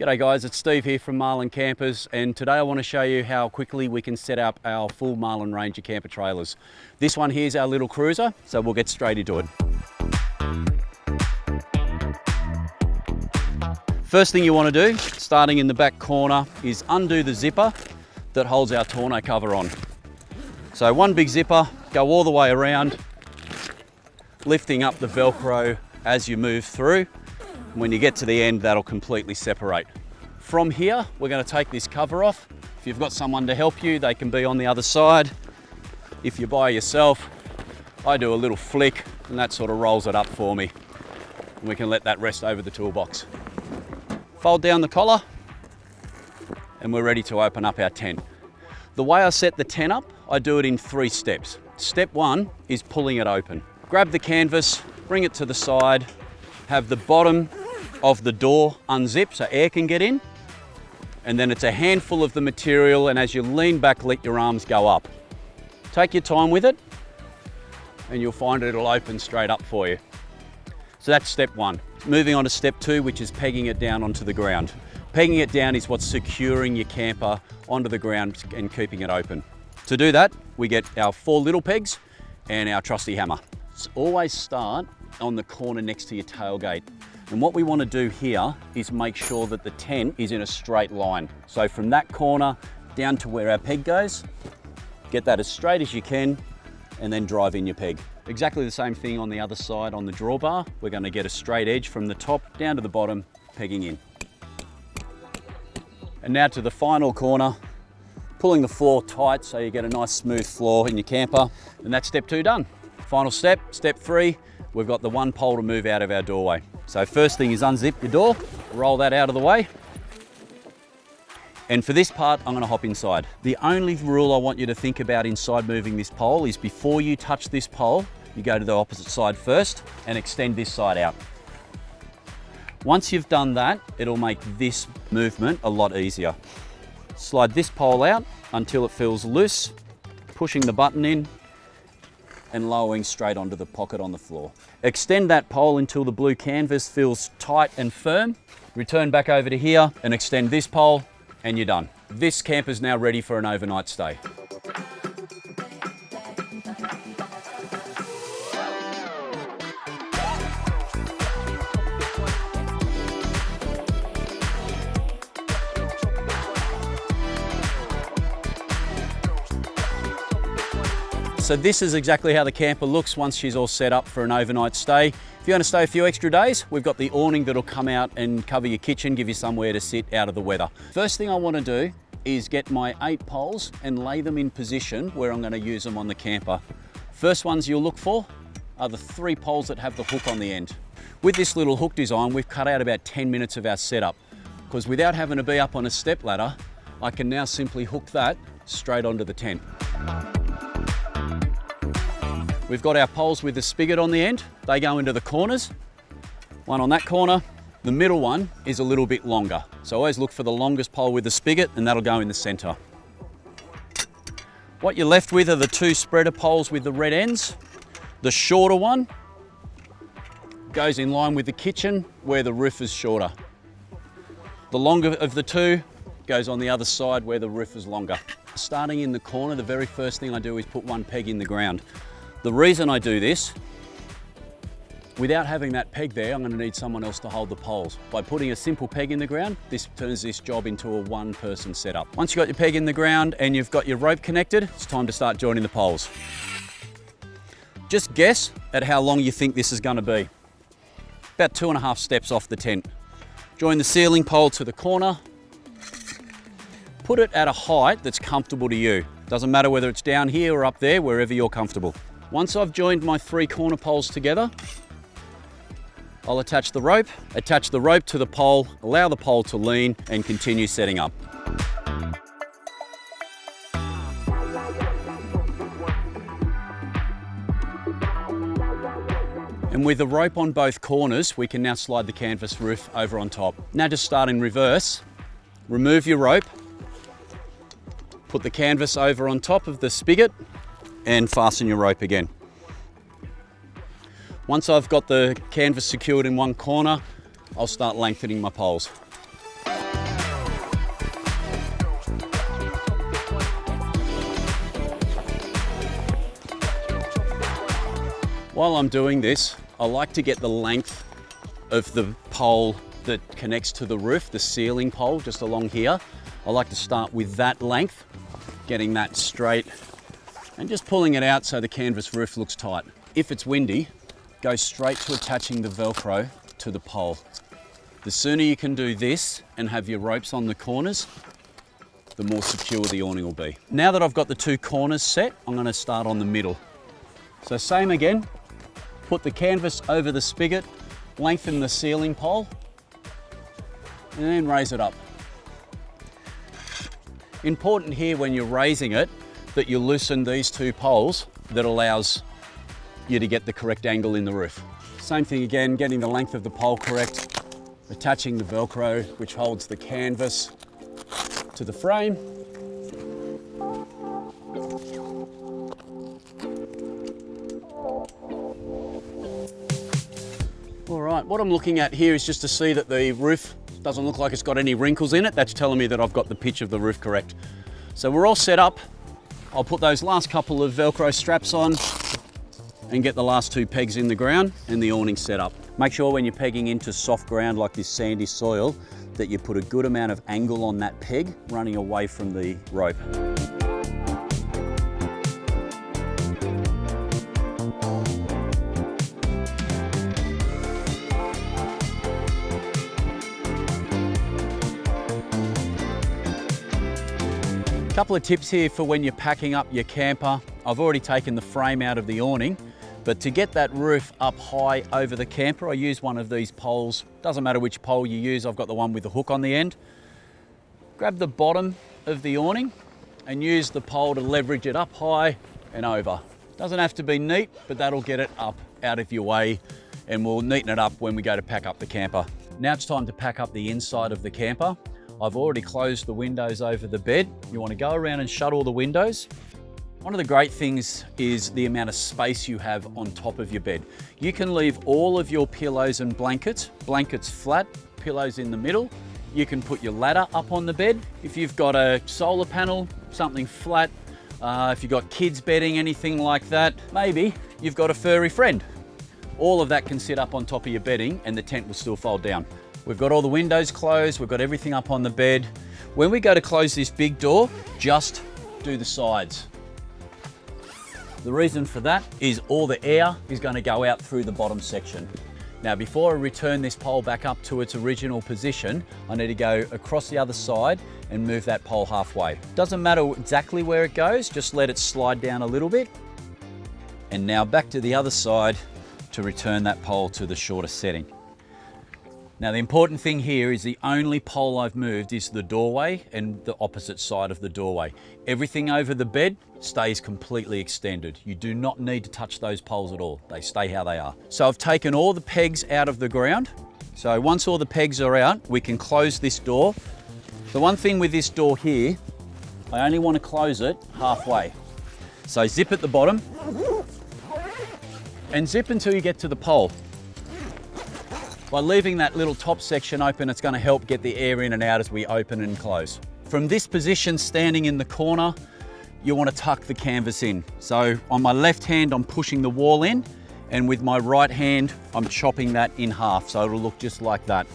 G'day guys, it's Steve here from Marlin Campers, and today I want to show you how quickly we can set up our full Marlin Ranger camper trailers. This one here is our little cruiser, so we'll get straight into it. First thing you want to do, starting in the back corner, is undo the zipper that holds our tonneau cover on. So one big zipper, go all the way around, lifting up the Velcro as you move through. When you get to the end, that'll completely separate. From here, we're going to take this cover off. If you've got someone to help you, they can be on the other side. If you're by yourself, I do a little flick and that sort of rolls it up for me. And we can let that rest over the toolbox. Fold down the collar and we're ready to open up our tent. The way I set the tent up, I do it in 3 steps. Step 1 is pulling it open. Grab the canvas, bring it to the side, have the bottom of the door unzip so air can get in, and then it's a handful of the material, and as you lean back, let your arms go up. Take your time with it and you'll find it'll open straight up for you. So that's step 1. Moving on to step 2, which is pegging it down onto the ground. Pegging it down is what's securing your camper onto the ground and keeping it open. To do that, we get our 4 little pegs and our trusty hammer. So always start on the corner next to your tailgate. And what we want to do here is make sure that the tent is in a straight line. So from that corner down to where our peg goes, get that as straight as you can and then drive in your peg. Exactly the same thing on the other side on the drawbar. We're going to get a straight edge from the top down to the bottom, pegging in. And now to the final corner, pulling the floor tight so you get a nice smooth floor in your camper. And that's step 2 done. Final step, step 3, we've got the 1 pole to move out of our doorway. So first thing is unzip your door, roll that out of the way. And for this part, I'm going to hop inside. The only rule I want you to think about inside moving this pole is before you touch this pole, you go to the opposite side first and extend this side out. Once you've done that, it'll make this movement a lot easier. Slide this pole out until it feels loose, pushing the button in and lowering straight onto the pocket on the floor. Extend that pole until the blue canvas feels tight and firm. Return back over to here and extend this pole and you're done. This camper's now ready for an overnight stay. So this is exactly how the camper looks once she's all set up for an overnight stay. If you want to stay a few extra days, we've got the awning that'll come out and cover your kitchen, give you somewhere to sit out of the weather. First thing I want to do is get my 8 poles and lay them in position where I'm going to use them on the camper. First ones you'll look for are the 3 poles that have the hook on the end. With this little hook design, we've cut out about 10 minutes of our setup, because without having to be up on a step ladder, I can now simply hook that straight onto the tent. We've got our poles with the spigot on the end. They go into the corners. One on that corner. The middle one is a little bit longer. So always look for the longest pole with the spigot and that'll go in the center. What you're left with are the 2 spreader poles with the red ends. The shorter one goes in line with the kitchen where the roof is shorter. The longer of the 2 goes on the other side where the roof is longer. Starting in the corner, the very first thing I do is put 1 peg in the ground. The reason I do this, without having that peg there, I'm going to need someone else to hold the poles. By putting a simple peg in the ground, this turns this job into a 1-person setup. Once you've got your peg in the ground and you've got your rope connected, it's time to start joining the poles. Just guess at how long you think this is going to be. About 2.5 steps off the tent. Join the ceiling pole to the corner. Put it at a height that's comfortable to you. Doesn't matter whether it's down here or up there, wherever you're comfortable. Once I've joined my 3 corner poles together, I'll attach the rope to the pole, allow the pole to lean and continue setting up. And with the rope on both corners, we can now slide the canvas roof over on top. Now just start in reverse, remove your rope, put the canvas over on top of the spigot and fasten your rope again. Once I've got the canvas secured in one corner, I'll start lengthening my poles. While I'm doing this, I like to get the length of the pole that connects to the roof, the ceiling pole just along here. I like to start with that length, getting that straight and just pulling it out so the canvas roof looks tight. If it's windy, go straight to attaching the Velcro to the pole. The sooner you can do this and have your ropes on the corners, the more secure the awning will be. Now that I've got the two corners set, I'm going to start on the middle. So same again, put the canvas over the spigot, lengthen the ceiling pole, and then raise it up. Important here when you're raising it that you loosen these two poles. That allows you to get the correct angle in the roof. Same thing again, getting the length of the pole correct, attaching the Velcro which holds the canvas to the frame. All right, what I'm looking at here is just to see that the roof doesn't look like it's got any wrinkles in it. That's telling me that I've got the pitch of the roof correct. So we're all set up. I'll put those last couple of Velcro straps on and get the last two pegs in the ground and the awning set up. Make sure when you're pegging into soft ground like this sandy soil that you put a good amount of angle on that peg running away from the rope. Couple of tips here for when you're packing up your camper. I've already taken the frame out of the awning, but to get that roof up high over the camper, I use one of these poles. Doesn't matter which pole you use, I've got the one with the hook on the end. Grab the bottom of the awning and use the pole to leverage it up high and over. Doesn't have to be neat, but that'll get it up out of your way, and we'll neaten it up when we go to pack up the camper. Now it's time to pack up the inside of the camper. I've already closed the windows over the bed. You want to go around and shut all the windows. One of the great things is the amount of space you have on top of your bed. You can leave all of your pillows and blankets flat, pillows in the middle. You can put your ladder up on the bed. If you've got a solar panel, something flat, if you've got kids bedding, anything like that, maybe you've got a furry friend. All of that can sit up on top of your bedding and the tent will still fold down. We've got all the windows closed, we've got everything up on the bed. When we go to close this big door, just do the sides. The reason for that is all the air is going to go out through the bottom section. Now, before I return this pole back up to its original position, I need to go across the other side and move that pole halfway. Doesn't matter exactly where it goes, just let it slide down a little bit. And now back to the other side to return that pole to the shorter setting. Now the important thing here is the only pole I've moved is the doorway and the opposite side of the doorway. Everything over the bed stays completely extended. You do not need to touch those poles at all. They stay how they are. So I've taken all the pegs out of the ground. So once all the pegs are out, we can close this door. The one thing with this door here, I only want to close it halfway. So zip at the bottom and zip until you get to the pole. By leaving that little top section open, it's going to help get the air in and out as we open and close. From this position, standing in the corner, you want to tuck the canvas in. So on my left hand, I'm pushing the wall in, and with my right hand, I'm chopping that in half, so it'll look just like that.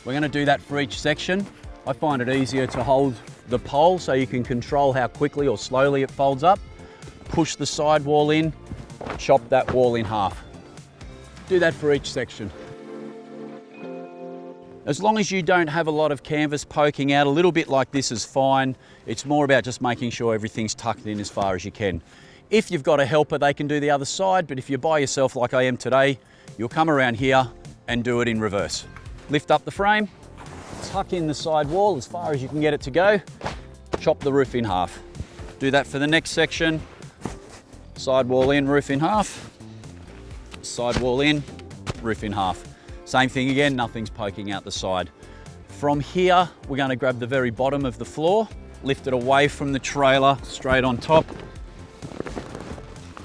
We're going to do that for each section. I find it easier to hold the pole so you can control how quickly or slowly it folds up. Push the side wall in, chop that wall in half. Do that for each section. As long as you don't have a lot of canvas poking out, a little bit like this is fine. It's more about just making sure everything's tucked in as far as you can. If you've got a helper, they can do the other side, but if you're by yourself like I am today, you'll come around here and do it in reverse. Lift up the frame, tuck in the side wall as far as you can get it to go, chop the roof in half. Do that for the next section. Side wall in, roof in half. Side wall in, roof in half. Same thing again, nothing's poking out the side. From here, we're going to grab the very bottom of the floor, lift it away from the trailer, straight on top,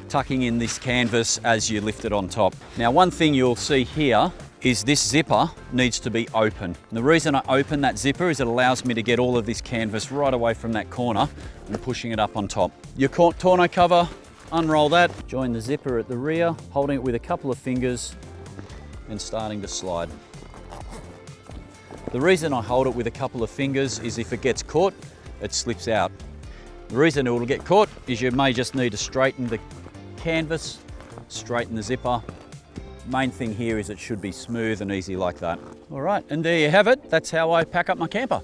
tucking in this canvas as you lift it on top. Now, one thing you'll see here is this zipper needs to be open. And the reason I open that zipper is it allows me to get all of this canvas right away from that corner and pushing it up on top. Your tonneau cover unroll that, join the zipper at the rear, holding it with a couple of fingers and starting to slide. The reason I hold it with a couple of fingers is if it gets caught, it slips out. The reason it will get caught is you may just need to straighten the canvas, straighten the zipper. Main thing here is it should be smooth and easy like that. All right, and there you have it. That's how I pack up my camper.